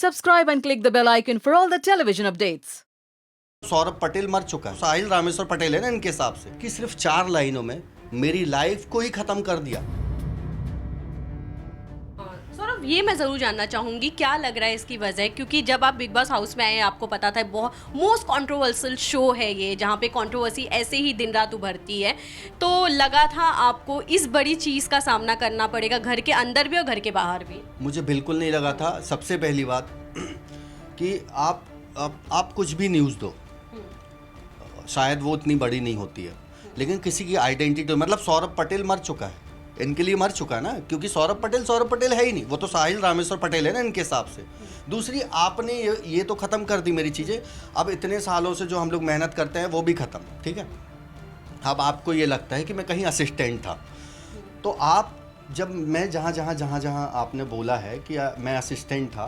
Subscribe and click the bell icon for all the television updates. Saurabh Patel मर चुका है। साहिल रामेश्वर पटेल है ना इनके हिसाब से कि सिर्फ 4 लाइनों में मेरी लाइफ को ही खत्म कर दिया। सौरभ, ये मैं ज़रूर जानना चाहूँगी क्या लग रहा है इसकी वजह, क्योंकि जब आप बिग बॉस हाउस में आए आपको पता था बहुत मोस्ट कंट्रोवर्शियल शो है ये, जहाँ पे कंट्रोवर्सी ऐसे ही दिन रात उभरती है, तो लगा था आपको इस बड़ी चीज़ का सामना करना पड़ेगा घर के अंदर भी और घर के बाहर भी? मुझे बिल्कुल नहीं लगा था। सबसे पहली बात कि आप कुछ भी न्यूज़ दो, शायद वो इतनी बड़ी नहीं होती है, लेकिन किसी की आइडेंटिटी, मतलब सौरभ पटेल मर चुका है, इनके लिए मर चुका है ना, क्योंकि सौरभ पटेल है ही नहीं, वो तो साहिल रामेश्वर पटेल है ना इनके हिसाब से। दूसरी, आपने ये तो ख़त्म कर दी मेरी चीज़ें। अब इतने सालों से जो हम लोग मेहनत करते हैं वो भी ख़त्म, ठीक है। अब आपको ये लगता है कि मैं कहीं असिस्टेंट था, तो आप जब मैं जहाँ आपने बोला है कि मैं असिस्टेंट था,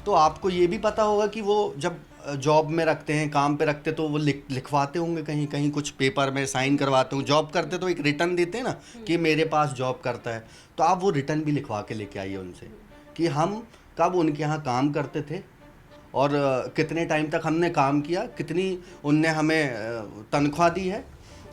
तो आपको ये भी पता होगा कि वो जब जॉब में रखते हैं, काम पे रखते, तो वो लिखवाते होंगे कहीं कुछ पेपर में साइन करवाते होंगे। जॉब करते तो एक रिटर्न देते हैं ना कि मेरे पास जॉब करता है, तो आप वो रिटर्न भी लिखवा के लेके आइए उनसे कि हम कब उनके यहाँ काम करते थे और कितने टाइम तक हमने काम किया, कितनी उनने हमें तनख्वाह दी है,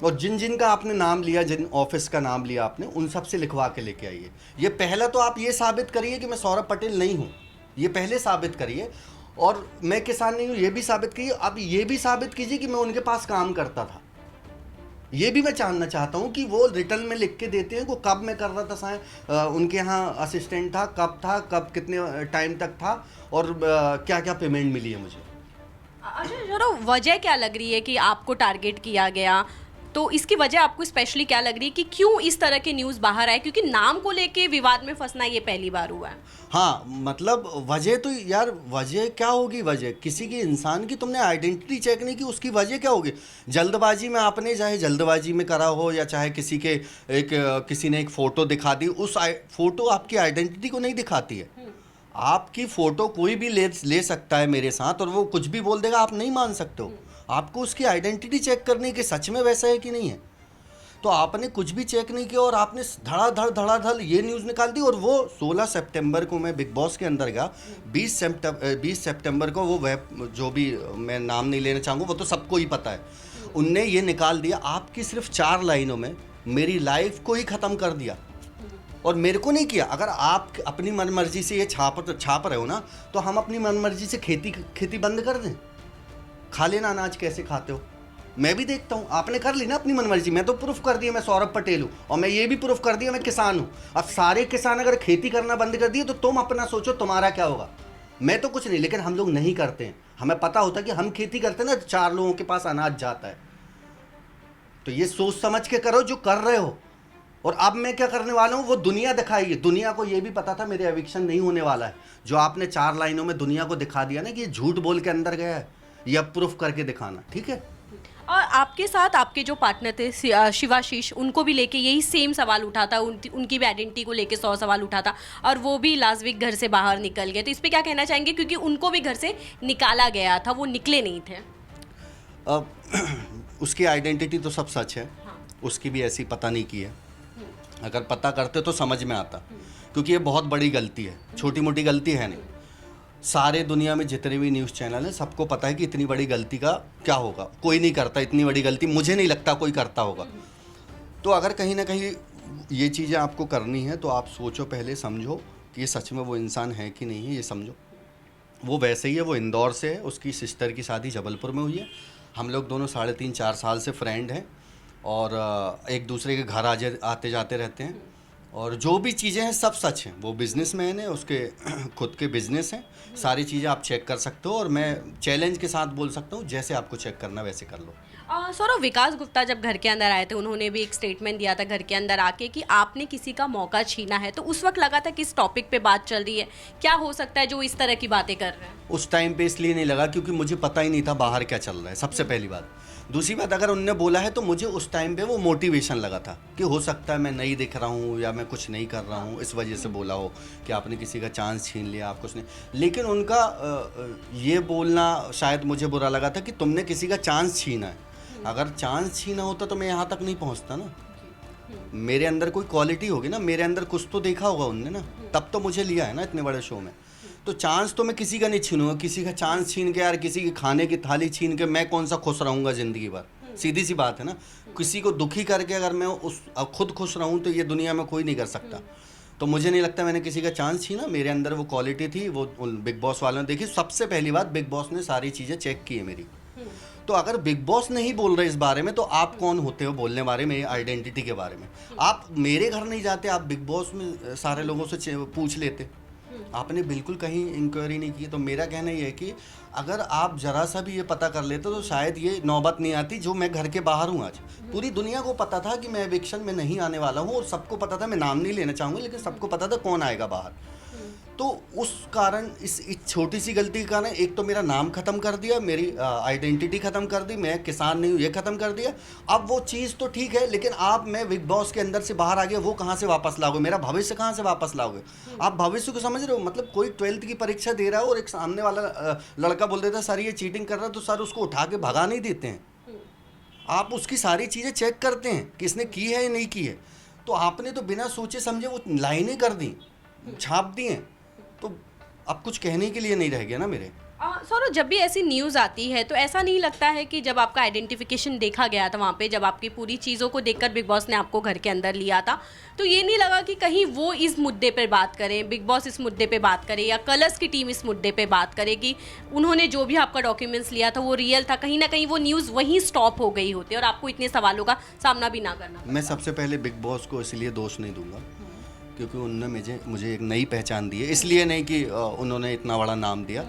और जिन का आपने नाम लिया, जिन ऑफिस का नाम लिया आपने, उन सब से लिखवा के लेके आइए। ये पहला तो आप ये साबित करिए कि मैं सौरभ पटेल नहीं हूँ, ये पहले साबित करिए। और मैं किसान नहीं हूँ ये भी साबित कीजिए। अब ये भी साबित कीजिए कि मैं उनके पास काम करता था। ये भी मैं जानना चाहता हूँ कि वो रिटर्न में लिख के देते हैं को कब मैं कर रहा था, उनके यहाँ असिस्टेंट था, कब कितने टाइम तक था, और क्या क्या पेमेंट मिली है मुझे। अच्छा चलो, वजह क्या लग रही है कि आपको टारगेट किया गया, तो इसकी वजह आपको स्पेशली क्या लग रही है कि क्यों इस तरह के न्यूज़ बाहर आए? क्योंकि नाम को लेके विवाद में फंसना ये पहली बार हुआ है। हाँ, मतलब वजह तो यार, वजह क्या होगी? वजह किसी की, इंसान की तुमने आइडेंटिटी चेक नहीं की, उसकी वजह क्या होगी? जल्दबाजी में आपने, चाहे जल्दबाजी में करा हो या चाहे किसी ने एक फ़ोटो दिखा दी, उस फ़ोटो आपकी आइडेंटिटी को नहीं दिखाती है। आपकी फ़ोटो कोई भी ले सकता है मेरे साथ, और वो कुछ भी बोल देगा, आप नहीं मान सकते हो। आपको उसकी आइडेंटिटी चेक करनी है कि सच में वैसा है कि नहीं है। तो आपने कुछ भी चेक नहीं किया और आपने धड़ाधड़ ये न्यूज़ निकाल दी। और वो 16 सितंबर को मैं बिग बॉस के अंदर गया, 20 सितंबर को वो वेब, जो भी, मैं नाम नहीं लेना चाहूँगा, वो तो सबको ही पता है, उनने ये निकाल दिया। आपकी सिर्फ 4 लाइनों में मेरी लाइफ को ही ख़त्म कर दिया, और मेरे को नहीं किया। अगर आप अपनी मनमर्जी से ये छाप रहे हो ना, तो हम अपनी मनमर्जी से खेती बंद कर दें। खा लेना अनाज कैसे खाते हो, मैं भी देखता हूँ। आपने कर ली ना अपनी मनमर्जी, मैं तो प्रूफ कर दिया मैं सौरभ पटेल हूँ, और मैं ये भी प्रूफ कर दिया मैं किसान हूँ। अब सारे किसान अगर खेती करना बंद कर दिए तो तुम अपना सोचो तुम्हारा क्या होगा। मैं तो कुछ नहीं, लेकिन हम लोग नहीं करते हैं। हमें पता होता है कि हम खेती करते हैं ना, 4 लोगों के पास अनाज जाता है। तो ये सोच समझ के करो जो कर रहे हो। और अब मैं क्या करने वाला हूँ, वो दुनिया दिखाई है। दुनिया को ये भी पता था मेरे एविक्शन नहीं होने वाला है। जो आपने 4 लाइनों में दुनिया को दिखा दिया ना कि ये झूठ बोल के अंदर गया है, ये अब प्रूफ करके दिखाना, ठीक है। और आपके साथ आपके जो पार्टनर थे शिवाशीष, उनको भी लेके यही सेम सवाल उठा था, उनकी भी आइडेंटिटी को लेके 100 सवाल उठा था, और वो भी लास्ट वीक घर से बाहर निकल गए। तो इस पे क्या कहना चाहेंगे, क्योंकि उनको भी घर से निकाला गया था, वो निकले नहीं थे। अब उसकी आइडेंटिटी तो सब सच है। हाँ। उसकी भी ऐसी पता नहीं की है। अगर पता करते तो समझ में आता, क्योंकि ये बहुत बड़ी गलती है, छोटी मोटी गलती है नहीं। सारे दुनिया में जितने भी न्यूज़ चैनल हैं, सबको पता है कि इतनी बड़ी गलती का क्या होगा। कोई नहीं करता इतनी बड़ी गलती, मुझे नहीं लगता कोई करता होगा। तो अगर कहीं ना कहीं ये चीज़ें आपको करनी है, तो आप सोचो, पहले समझो कि ये सच में वो इंसान है कि नहीं है, ये समझो। वो वैसे ही है, वो इंदौर से है, उसकी सिस्टर की शादी जबलपुर में हुई है। हम लोग दोनों 3.5-4 साल से फ्रेंड हैं, और एक दूसरे के घर आते जाते रहते हैं, और जो भी चीज़ें हैं सब सच हैं। वो बिजनेसमैन है, उसके खुद के बिजनेस हैं, सारी चीज़ें आप चेक कर सकते हो, और मैं चैलेंज के साथ बोल सकता हूँ, जैसे आपको चेक करना वैसे कर लो। सौरभ, विकास गुप्ता जब घर के अंदर आए थे, उन्होंने भी एक स्टेटमेंट दिया था घर के अंदर आके कि आपने किसी का मौका छीना है। तो उस वक्त लगा था कि इस टॉपिक पे बात चल रही है, क्या हो सकता है जो इस तरह की बातें कर रहे हैं? उस टाइम पे इसलिए नहीं लगा क्योंकि मुझे पता ही नहीं था बाहर क्या चल रहा है, सबसे पहली बात। दूसरी बात, अगर उनने बोला है तो मुझे उस टाइम पे वो मोटिवेशन लगा था कि हो सकता है मैं नहीं दिख रहा हूँ या मैं कुछ नहीं कर रहा हूँ, इस वजह से बोला हो कि आपने किसी का चांस छीन लिया, आप कुछ नहीं। लेकिन उनका ये बोलना शायद मुझे बुरा लगा था कि तुमने किसी का चांस छीना है। अगर चांस छीना होता तो मैं यहाँ तक नहीं पहुँचता ना। मेरे अंदर कोई क्वालिटी होगी ना, मेरे अंदर कुछ तो देखा होगा उनने ना, तब तो मुझे लिया है ना इतने बड़े शो में। तो चांस तो मैं किसी का नहीं छीनूंगा, किसी का चांस छीन के यार किसी की खाने की थाली छीन के मैं कौन सा खुश रहूँगा ज़िंदगी भर। सीधी सी बात है ना, किसी को दुखी करके अगर मैं खुद खुश रहूँ तो ये दुनिया में कोई नहीं कर सकता। तो मुझे नहीं लगता मैंने किसी का चांस छीना, मेरे अंदर वो क्वालिटी थी, वो बिग बॉस वालों ने देखी। सबसे पहली बात, बिग बॉस ने सारी चीज़ें चेक की है मेरी। तो अगर बिग बॉस नहीं बोल रहे इस बारे में, तो आप कौन होते हो बोलने बारे में, आइडेंटिटी के बारे में? आप मेरे घर नहीं जाते, आप बिग बॉस में सारे लोगों से पूछ लेते। आपने बिल्कुल कहीं इंक्वायरी नहीं की। तो मेरा कहना ये है कि अगर आप ज़रा सा भी ये पता कर लेते तो शायद ये नौबत नहीं आती जो मैं घर के बाहर हूँ आज। पूरी दुनिया को पता था कि मैं एविक्शन में नहीं आने वाला हूँ, और सबको पता था, मैं नाम नहीं लेना चाहूँगा, लेकिन सबको पता था कौन आएगा बाहर। तो उस कारण इस छोटी सी गलती के कारण एक तो मेरा नाम ख़त्म कर दिया, मेरी आइडेंटिटी ख़त्म कर दी, मैं किसान नहीं हूँ ये ख़त्म कर दिया। अब वो चीज़ तो ठीक है, लेकिन आप मैं बिग बॉस के अंदर से बाहर आ गया, वो कहाँ से वापस लाओगे? मेरा भविष्य कहाँ से वापस लाओगे? आप भविष्य को समझ रहे हो? मतलब कोई 12th की परीक्षा दे रहा है और एक सामने वाला लड़का बोल देता है सर ये चीटिंग कर रहा है, तो सर उसको उठा के भगा नहीं देते हैं। आप उसकी सारी चीज़ें चेक करते हैं कि इसने की है या नहीं की है। तो आपने तो बिना सोचे समझे वो लाइनें कर दी, छाप दी हैं, तो अब कुछ कहने के लिए नहीं रह गया ना मेरे। सौरभ, जब भी ऐसी न्यूज़ आती है तो ऐसा नहीं लगता है कि जब आपका आइडेंटिफिकेशन देखा गया था वहाँ पे, जब आपकी पूरी चीज़ों को देखकर बिग बॉस ने आपको घर के अंदर लिया था, तो ये नहीं लगा कि कहीं वो इस मुद्दे पर बात करें, बिग बॉस इस मुद्दे पे बात करे, या कलर्स की टीम इस मुद्दे पे बात करे कि उन्होंने जो भी आपका डॉक्यूमेंट्स लिया था वो रियल था? कहीं ना कहीं वो न्यूज़ वहीं स्टॉप हो गई होती और आपको इतने सवालों का सामना भी ना करना। मैं सबसे पहले बिग बॉस को इसलिए दोष नहीं दूंगा क्योंकि उन्होंने मुझे एक नई पहचान दी है। इसलिए नहीं कि उन्होंने इतना बड़ा नाम दिया,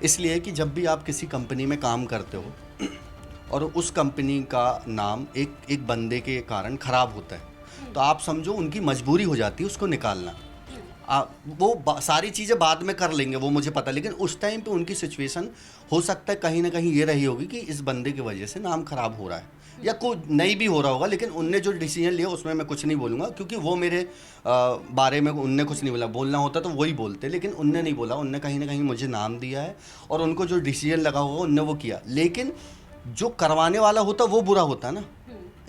इसलिए कि जब भी आप किसी कंपनी में काम करते हो और उस कंपनी का नाम एक बंदे के कारण ख़राब होता है, तो आप समझो उनकी मजबूरी हो जाती है उसको निकालना। वो सारी चीज़ें बाद में कर लेंगे, वो मुझे पता, लेकिन उस टाइम पे उनकी सिचुएशन हो सकता है कहीं ना कहीं ये रही होगी कि इस बंदे की वजह से नाम ख़राब हो रहा है, या कोई नहीं भी हो रहा होगा। लेकिन उनने जो डिसीजन लिया उसमें मैं कुछ नहीं बोलूँगा, क्योंकि वो मेरे बारे में उनने कुछ नहीं बोला। बोलना होता तो वही बोलते, लेकिन उनने नहीं बोला। उनने कहीं ना कहीं मुझे नाम दिया है और उनको जो डिसीजन लगा होगा उनने वो किया। लेकिन जो करवाने वाला होता वो बुरा होता है ना,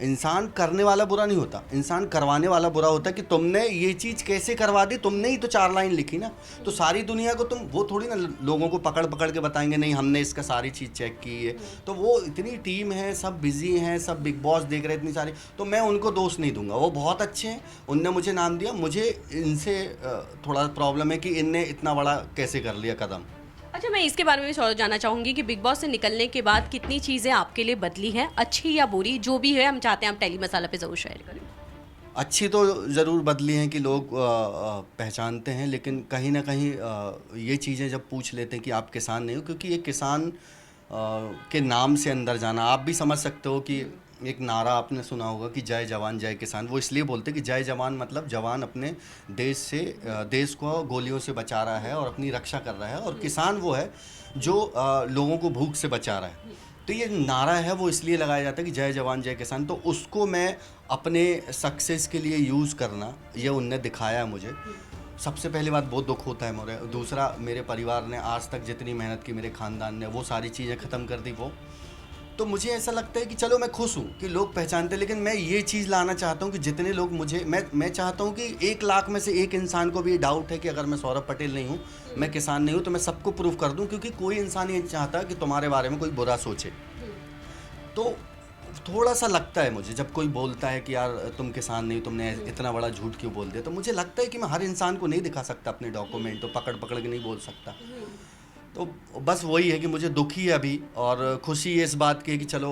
इंसान करने वाला बुरा नहीं होता, इंसान करवाने वाला बुरा होता है कि तुमने ये चीज़ कैसे करवा दी, तुमने ही तो 4 लाइन लिखी ना। तो सारी दुनिया को तुम वो थोड़ी ना लोगों को पकड़ पकड़ के बताएंगे नहीं हमने इसका सारी चीज़ चेक की है। तो वो इतनी टीम है, सब बिजी हैं, सब बिग बॉस देख रहे हैं इतनी सारी, तो मैं उनको दोष नहीं दूंगा। वो बहुत अच्छे हैं, उनने मुझे नाम दिया। मुझे इनसे थोड़ा प्रॉब्लम है कि इनने इतना बड़ा कैसे कर लिया कदम। अच्छा, मैं इसके बारे में भी सौरभ जानना चाहूँगी कि बिग बॉस से निकलने के बाद कितनी चीज़ें आपके लिए बदली हैं, अच्छी या बुरी, जो भी है हम चाहते हैं आप टेली मसाला पे ज़रूर शेयर करें। अच्छी तो ज़रूर बदली हैं कि लोग पहचानते हैं, लेकिन कहीं ना कहीं ये चीज़ें जब पूछ लेते हैं कि आप किसान नहीं हो, क्योंकि ये किसान के नाम से अंदर जाना, आप भी समझ सकते हो कि एक नारा आपने सुना होगा कि जय जवान जय किसान। वो इसलिए बोलते कि जय जवान मतलब जवान अपने देश को गोलियों से बचा रहा है और अपनी रक्षा कर रहा है, और किसान वो है जो लोगों को भूख से बचा रहा है। तो ये नारा है वो इसलिए लगाया जाता है कि जय जवान जय किसान। तो उसको मैं अपने सक्सेस के लिए यूज़ करना, ये उनने दिखाया है मुझे। सबसे पहली बात बहुत दुख होता है मुझे। दूसरा, मेरे परिवार ने आज तक जितनी मेहनत की, मेरे ख़ानदान ने, वो सारी चीज़ें ख़त्म कर दी वो। तो मुझे ऐसा लगता है कि चलो मैं खुश हूँ कि लोग पहचानते, लेकिन मैं ये चीज़ लाना चाहता हूँ कि जितने लोग मुझे, मैं चाहता हूँ कि 1 लाख में से एक इंसान को भी ये डाउट है कि अगर मैं सौरभ पटेल नहीं हूँ, मैं किसान नहीं हूँ, तो मैं सबको प्रूफ कर दूँ। क्योंकि कोई इंसान ये चाहता कि तुम्हारे बारे में कोई बुरा सोचे। तो थोड़ा सा लगता है मुझे जब कोई बोलता है कि यार तुम किसान नहीं, तुमने इतना बड़ा झूठ क्यों बोल दिया, तो मुझे लगता है कि मैं हर इंसान को नहीं दिखा सकता अपने डॉक्यूमेंट, तो पकड़ पकड़ के नहीं बोल सकता। तो बस वही है कि मुझे दुखी है अभी, और खुशी है इस बात की कि चलो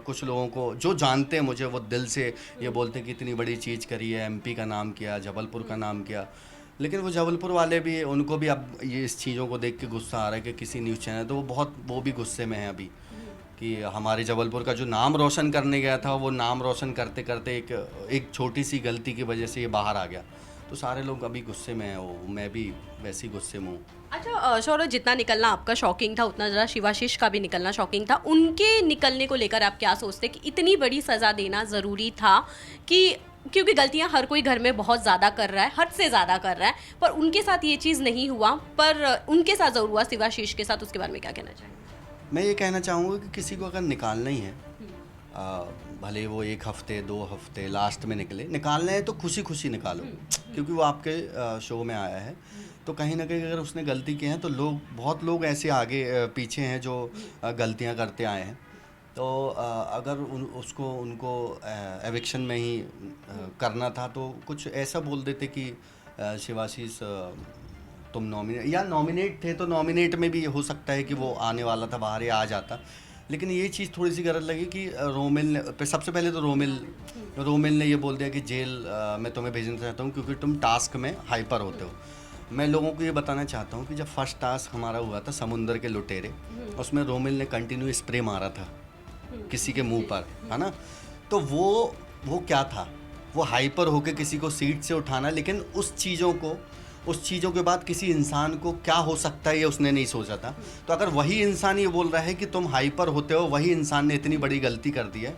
कुछ लोगों को जो जानते हैं मुझे, वो दिल से ये बोलते हैं कि इतनी बड़ी चीज़ करी है, MP का नाम किया, जबलपुर का नाम किया। लेकिन वो जबलपुर वाले भी, उनको भी अब ये इस चीज़ों को देख के गुस्सा आ रहा है कि किसी न्यूज़ चैनल, तो वो भी गुस्से में है अभी कि हमारे जबलपुर का जो नाम रोशन करने गया था, वो नाम रोशन करते करते एक छोटी सी गलती की वजह से ये बाहर आ गया। तो सारे लोग अभी गुस्से में हैं, वो मैं भी वैसे ही गुस्से में हूँ। अच्छा सौरभ, जितना निकलना आपका शॉकिंग था उतना ज़रा शिवाशीष का भी निकलना शॉकिंग था। उनके निकलने को लेकर आप क्या सोचते कि इतनी बड़ी सज़ा देना ज़रूरी था? कि क्योंकि गलतियां हर कोई घर में बहुत ज़्यादा कर रहा है, हद से ज़्यादा कर रहा है, पर उनके साथ ये चीज़ नहीं हुआ, पर उनके साथ ज़रूर हुआ शिवाशीष के साथ। उसके बारे में क्या कहना चाहेंगे? मैं ये कहना चाहूँगा कि किसी को अगर निकालना ही है, भले वो 1 हफ्ते 2 हफ्ते लास्ट में निकले, निकालना है तो खुशी खुशी निकालो, क्योंकि वो आपके शो में आया है। तो कहीं ना कहीं अगर उसने गलती की है तो बहुत लोग ऐसे आगे पीछे हैं जो गलतियां करते आए हैं। तो अगर उसको उनको एविक्शन में ही करना था तो कुछ ऐसा बोल देते कि शिवाशीष तुम नॉमिनेट थे, तो नॉमिनेट में भी हो सकता है कि वो आने वाला था बाहर या आ जाता। लेकिन ये चीज़ थोड़ी सी गलत लगी कि रोमिल ने सबसे पहले तो रोमिल ने ये बोल दिया कि जेल में तुम्हें भेजना चाहता हूँ क्योंकि तुम टास्क में हाइपर होते हो। मैं लोगों को ये बताना चाहता हूँ कि जब फर्स्ट टास्क हमारा हुआ था समुंदर के लुटेरे, उसमें रोमिल ने कंटिन्यू स्प्रे मारा था किसी के मुंह पर, है ना। तो वो क्या था, वो हाइपर होके किसी को सीट से उठाना, लेकिन उस चीज़ों के बाद किसी इंसान को क्या हो सकता है ये उसने नहीं सोचा था। तो अगर वही इंसान ये बोल रहा है कि तुम हाइपर होते हो, वही इंसान ने इतनी बड़ी गलती कर दी है,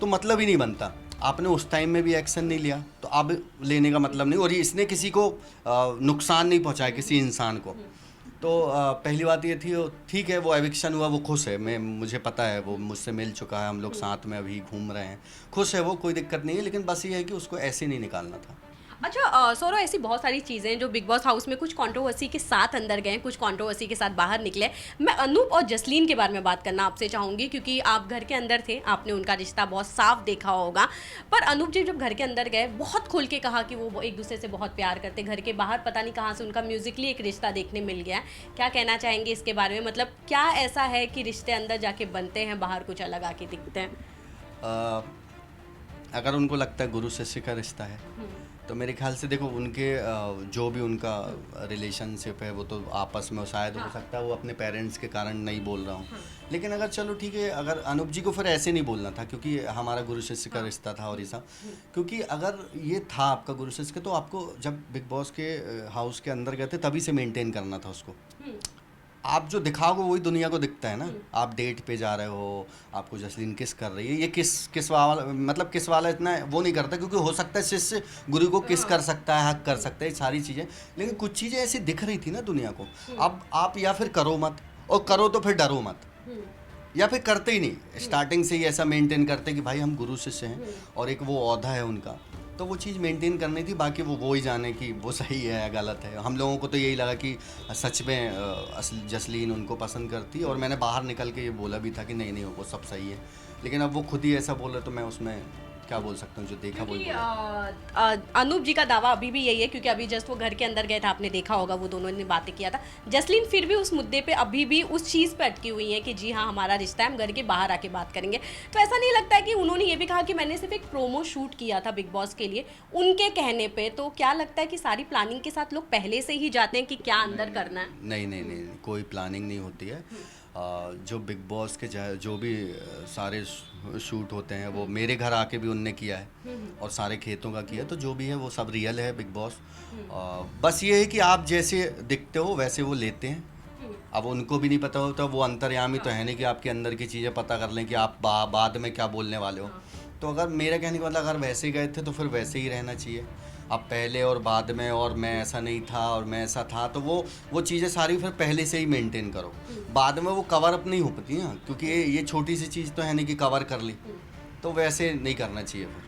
तो मतलब ही नहीं बनता। आपने उस टाइम में भी एक्शन नहीं लिया तो अब लेने का मतलब नहीं। और ये इसने किसी को नुकसान नहीं पहुंचाया किसी इंसान को। तो पहली बात ये थी, ठीक है वो एविक्शन हुआ, वो खुश है, मुझे पता है, वो मुझसे मिल चुका है, हम लोग साथ में अभी घूम रहे हैं, खुश है वो, कोई दिक्कत नहीं है। लेकिन बस ये है कि उसको ऐसे नहीं निकालना था। अच्छा सौरव, ऐसी बहुत सारी चीज़ें हैं जो बिग बॉस हाउस में कुछ कंट्रोवर्सी के साथ अंदर गए, कुछ कंट्रोवर्सी के साथ बाहर निकले। मैं अनूप और जसलीन के बारे में बात करना आपसे चाहूँगी क्योंकि आप घर के अंदर थे, आपने उनका रिश्ता बहुत साफ देखा होगा। पर अनूप जी जब घर के अंदर गए, बहुत खुल के कहा कि वो एक दूसरे से बहुत प्यार करते। घर के बाहर पता नहीं कहाँ से उनका म्यूजिकली एक रिश्ता देखने मिल गया। क्या कहना चाहेंगे इसके बारे में? मतलब क्या ऐसा है कि रिश्ते अंदर जाके बनते हैं, बाहर कुछ अलग आके दिखते हैं? अगर उनको लगता है गुरु शिष्य का रिश्ता है तो मेरे ख्याल से देखो, उनके जो भी उनका रिलेशनशिप है वो तो आपस में शायद हो सकता है वो अपने पेरेंट्स के कारण नहीं बोल रहा हूँ। लेकिन अगर चलो ठीक है, अगर अनूप जी को फिर ऐसे नहीं बोलना था क्योंकि हमारा गुरु शिष्य का रिश्ता था और ये सब, क्योंकि अगर ये था आपका गुरु शिष्य का तो आपको जब बिग बॉस के हाउस के अंदर गए थे तभी से मेंटेन करना था उसको। आप जो दिखाओगे वही दुनिया को दिखता है ना। आप डेट पे जा रहे हो, आपको जसलीन किस कर रही है, ये किस वाला, मतलब किस वाला इतना वो नहीं करता, क्योंकि हो सकता है शिष्य गुरु को किस कर सकता है, हक कर सकता है, सारी चीज़ें। लेकिन कुछ चीज़ें ऐसी दिख रही थी ना दुनिया को। अब आप या फिर करो मत, और करो तो फिर डरो मत, या फिर करते ही नहीं, स्टार्टिंग से ही ऐसा मेंटेन करते कि भाई हम गुरु शिष्य हैं और एक वो औहदा है उनका, तो वो चीज़ मेंटेन करनी थी। बाकी वो ही जाने कि वो सही है या गलत है। हम लोगों को तो यही लगा कि सच में जसलीन उनको पसंद करती, और मैंने बाहर निकल के ये बोला भी था कि नहीं वो सब सही है। लेकिन अब वो खुद ही ऐसा बोल रहे तो मैं उसमें क्या बोल सकता हूँ, जो देखा वही बोला। अनूप जी का दावा अभी भी यही है क्योंकि अभी जस्ट वो घर के अंदर गए थे, आपने देखा होगा, वो दोनों ने बातें किया था। जसलीन फिर भी उस मुद्दे पे अभी भी उस चीज़ पे अटकी हुई है कि जी हाँ हमारा रिश्ता है, हम घर के बाहर आके बात करेंगे। तो ऐसा नहीं लगता है कि उन्होंने ये भी कहा कि मैंने सिर्फ एक प्रोमो शूट किया था बिग बॉस के लिए, उनके कहने पे? तो क्या लगता है कि सारी प्लानिंग के साथ लोग पहले से ही जाते हैं कि क्या अंदर करना है? नहीं, कोई प्लानिंग नहीं होती है। जो बिग बॉस के जो भी सारे शूट होते हैं वो मेरे घर आके भी उनने किया है और सारे खेतों का किया, तो जो भी है वो सब रियल है बिग बॉस। बस ये है कि आप जैसे दिखते हो वैसे वो लेते हैं। अब उनको भी नहीं पता होता, वो अंतर्यामी तो है नहीं कि आपके अंदर की चीज़ें पता कर लें कि आप बाद में क्या बोलने वाले हो। तो अगर मेरा कहने का मतलब अगर वैसे गए थे तो फिर वैसे ही रहना चाहिए। अब पहले और बाद में और मैं ऐसा नहीं था और मैं ऐसा था, तो वो चीज़ें सारी फिर पहले से ही मेंटेन करो। बाद में वो कवर अप नहीं हो पाती हैं, क्योंकि ये छोटी सी चीज़ तो है नहीं कि कवर कर ली, तो वैसे नहीं करना चाहिए फिर।